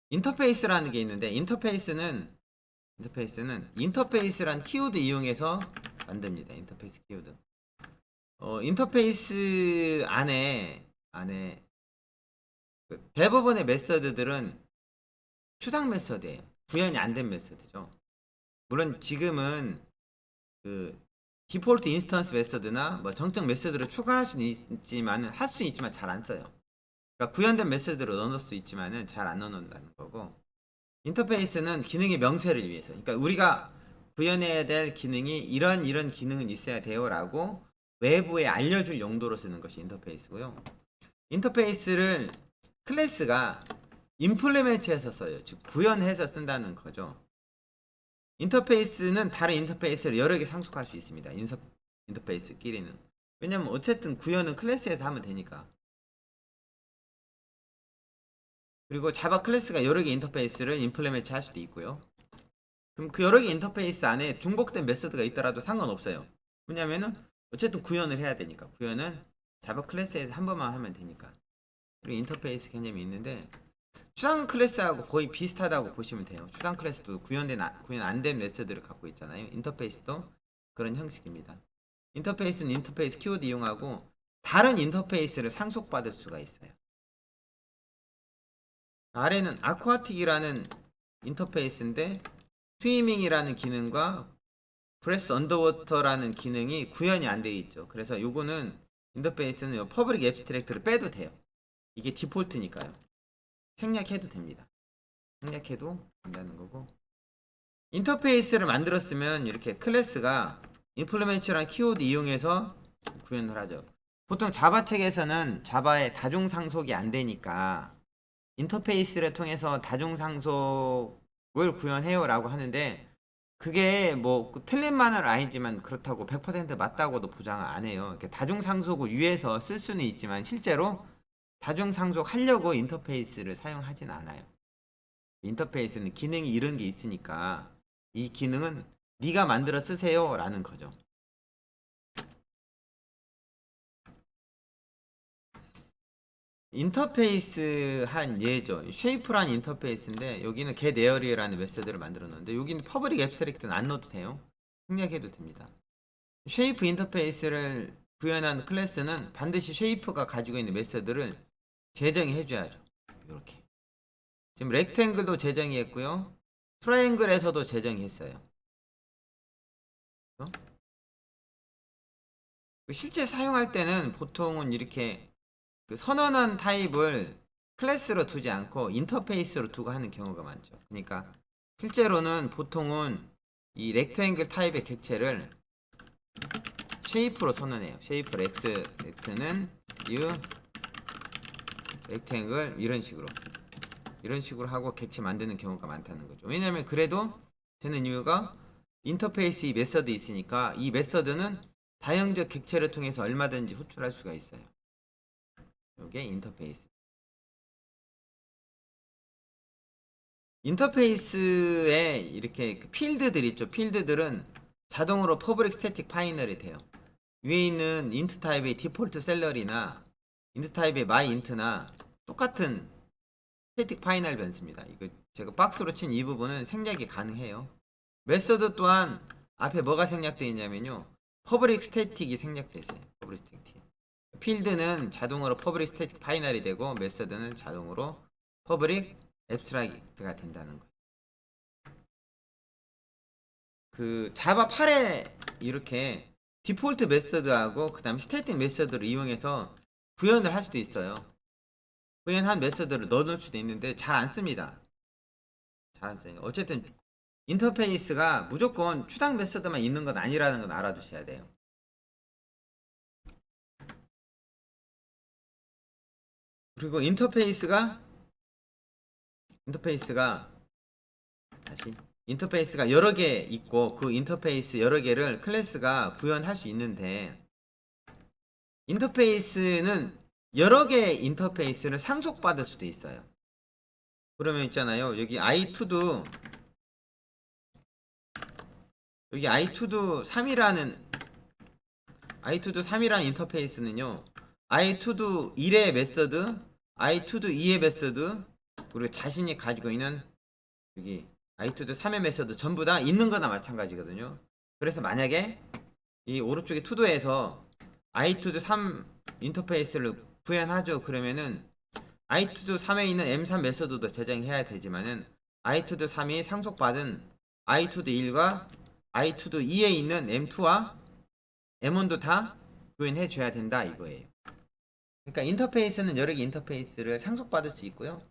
인터페이스라는 게 있는데 인터페이스란 키워드 이용해서 만듭니다. 인터페이스 키워드. 인터페이스 안에 그 대부분의 메서드들은 추상 메서드예요. 구현이 안 된 메서드죠. 물론 지금은 그 디폴트 인스턴스 메서드나 뭐 정적 메서드를 추가할 수는 있지만은 할 수 있지만 잘 안 써요. 그러니까 구현된 메서드로 넣을 수 있지만은 잘 안 넣는다는 거고, 인터페이스는 기능의 명세를 위해서, 그러니까 우리가 구현해야 될 기능이 이런 기능은 있어야 돼요라고 외부에 알려줄 용도로 쓰는 것이 인터페이스고요. 인터페이스를 클래스가 임플리멘트해서 써요. 즉 구현해서 쓴다는 거죠. 인터페이스는 다른 인터페이스를 여러 개 상속할 수 있습니다. 인터페이스끼리는. 왜냐면 어쨌든 구현은 클래스에서 하면 되니까. 그리고 자바 클래스가 여러 개 인터페이스를 임플리멘트 할 수도 있고요. 그럼 그 여러 개 인터페이스 안에 중복된 메서드가 있더라도 상관없어요. 왜냐면은 어쨌든 구현을 해야 되니까. 구현은 자바 클래스에서 한 번만 하면 되니까. 그리고 인터페이스 개념이 있는데, 추상 클래스하고 거의 비슷하다고 보시면 돼요. 추상 클래스도 구현 안 된 메서드를 갖고 있잖아요. 인터페이스도 그런 형식입니다. 인터페이스는 인터페이스 키워드 이용하고 다른 인터페이스를 상속받을 수가 있어요. 아래는 아쿠아틱이라는 인터페이스인데 스위밍이라는 기능과 브레스 언더워터라는 기능이 구현이 안 되어 있죠. 그래서 요거는 인터페이스는 요 퍼블릭 앱스트랙트를 빼도 돼요. 이게 디폴트니까요. 생략해도 됩니다. 생략해도 된다는 거고, 인터페이스를 만들었으면 이렇게 클래스가 임플리멘트란 키워드 이용해서 구현을 하죠. 보통 자바 책에서는 자바의 다중 상속이 안 되니까 인터페이스를 통해서 다중 상속을 구현해요 라고 하는데, 그게 뭐 틀린 말은 아니지만 그렇다고 100% 맞다고도 보장을 안 해요. 이렇게 다중 상속을 위해서 쓸 수는 있지만 실제로 다중 상속 하려고 인터페이스를 사용하진 않아요. 인터페이스는 기능이 이런 게 있으니까 이 기능은 네가 만들어 쓰세요 라는 거죠. 인터페이스 한 예죠. 쉐이프란 인터페이스인데 여기는 get area라는 메서드를 만들어 놓는데 여기는 퍼블릭 앱스트랙트는 안 넣어도 돼요. 생략해도 됩니다. 쉐이프 인터페이스를 구현한 클래스는 반드시 쉐이프가 가지고 있는 메서드를 제정해 줘야죠. 이렇게 지금 렉탱글도 제정이 했고요, 트라이앵글에서도 제정이 했어요. 실제 사용할 때는 보통은 이렇게 그 선언한 타입을 클래스로 두지 않고 인터페이스로 두고 하는 경우가 많죠. 그러니까 실제로는 보통은 이 렉탱글 타입의 객체를 쉐이프로 선언해요. 쉐이프 렉스는 U 렉탱글 이런 식으로 하고 객체 만드는 경우가 많다는 거죠. 왜냐면 그래도 되는 이유가 인터페이스 이 메서드 있으니까 이 메서드는 다형적 객체를 통해서 얼마든지 호출할 수가 있어요. 이게 인터페이스. 인터페이스에 이렇게 그 필드들 있죠. 필드들은 자동으로 퍼블릭 스태틱 파이널이 돼요. 위에 있는 인트 타입의 디폴트 셀러리나 인트 타입의 마이 인트나 똑같은 스태틱 파이널 변수입니다. 이거 제가 박스로 친 이 부분은 생략이 가능해요. 메서드 또한 앞에 뭐가 생략되어 있냐면요, 퍼블릭 스태틱이 생략되어 있어요. 퍼블릭 스태틱. 필드는 자동으로 퍼블릭 스태틱 파이널이 되고 메서드는 자동으로 퍼블릭 앱스트랙트가 된다는 거예요. 그 자바 8에 이렇게 디폴트 메서드하고 그 다음 스태틱 메서드를 이용해서 구현을 할 수도 있어요. 구현한 메서드를 넣어놓을 수도 있는데 잘 안 씁니다. 잘 안 써요. 어쨌든 인터페이스가 무조건 추상 메서드만 있는 건 아니라는 건 알아두셔야 돼요. 그리고 인터페이스가 여러 개 있고 그 인터페이스 여러 개를 클래스가 구현할 수 있는데, 인터페이스는 여러 개의 인터페이스를 상속받을 수도 있어요. 그러면 있잖아요, 여기 i2도 3이라는 인터페이스는요, i2도 1의 메서드, i2도 2의 메서드, 그리고 자신이 가지고 있는 여기 i2도 3의 메서드 전부 다 있는 거나 마찬가지거든요. 그래서 만약에 이 오른쪽에 투도에서 i2도 3 인터페이스를 구현하죠. 그러면은 i2도 3에 있는 m3 메서드도 제정해야 되지만은 i2도 3이 상속받은 i2도 1과 i2도 2에 있는 m2와 m1도 다 구현해 줘야 된다 이거예요. 그러니까 인터페이스는 여러 개 인터페이스를 상속받을 수 있고요.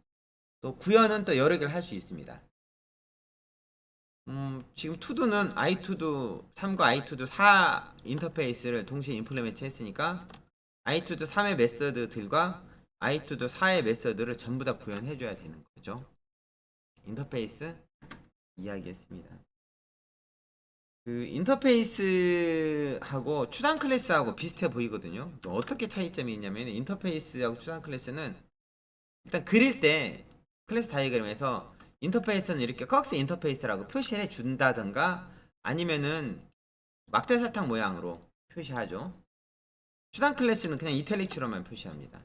또 구현은 또 여러 개를 할 수 있습니다. 지금 투두는 i2도 3과 i2도 4 인터페이스를 동시에 임플리멘트 했으니까 i2도 3의 메서드들과 i2도 4의 메서드를 전부 다 구현해 줘야 되는 거죠. 인터페이스 이야기했습니다. 그 인터페이스하고 추상 클래스하고 비슷해 보이거든요. 어떻게 차이점이 있냐면 인터페이스하고 추상 클래스는 일단 그릴 때 클래스 다이어그램에서 인터페이스는 이렇게 꺽스 인터페이스라고 표시를 해 준다던가 아니면은 막대사탕 모양으로 표시하죠. 추상 클래스는 그냥 이탈릭처럼만 표시합니다.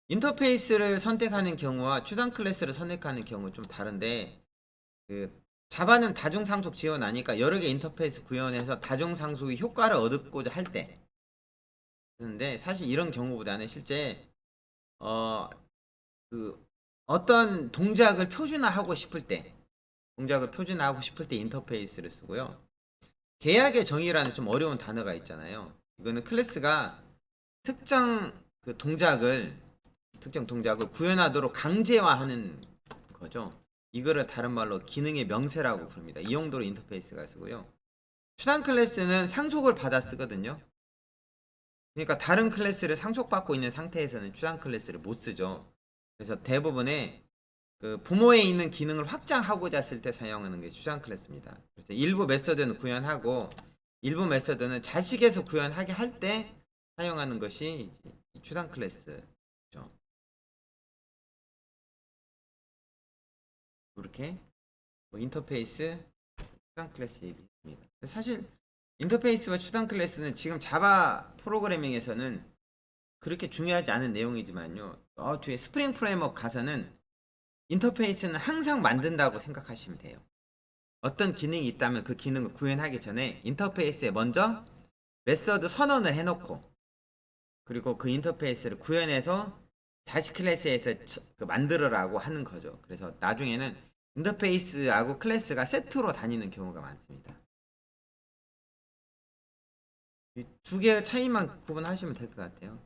인터페이스를 선택하는 경우와 추상 클래스를 선택하는 경우 좀 다른데 그 자바는 다중상속 지원하니까 여러 개 인터페이스 구현해서 다중상속의 효과를 얻고자 할 때 그런데 사실 이런 경우보다는 실제 그 어떤 동작을 표준화하고 싶을 때 인터페이스를 쓰고요. 계약의 정의라는 좀 어려운 단어가 있잖아요. 이거는 클래스가 특정 동작을 구현하도록 강제화하는 거죠. 이거를 다른 말로 기능의 명세라고 부릅니다. 이 용도로 인터페이스가 쓰고요. 추상 클래스는 상속을 받아 쓰거든요. 그러니까 다른 클래스를 상속받고 있는 상태에서는 추상 클래스를 못 쓰죠. 그래서 대부분의 그 부모에 있는 기능을 확장하고자 쓸 때 사용하는 게 추상 클래스입니다. 그래서 일부 메서드는 구현하고 일부 메서드는 자식에서 구현하게 할 때 사용하는 것이 추상 클래스죠. 이렇게 인터페이스, 추상 클래스 얘기입니다. 사실 인터페이스와 추상 클래스는 지금 자바 프로그래밍에서는 그렇게 중요하지 않은 내용이지만요. 뒤에 스프링 프레임워크 가서는 인터페이스는 항상 만든다고 생각하시면 돼요. 어떤 기능이 있다면 그 기능을 구현하기 전에 인터페이스에 먼저 메서드 선언을 해놓고 그리고 그 인터페이스를 구현해서 자식 클래스에서 만들어라고 하는 거죠. 그래서 나중에는 인터페이스하고 클래스가 세트로 다니는 경우가 많습니다. 이 두 개의 차이만 구분하시면 될 것 같아요.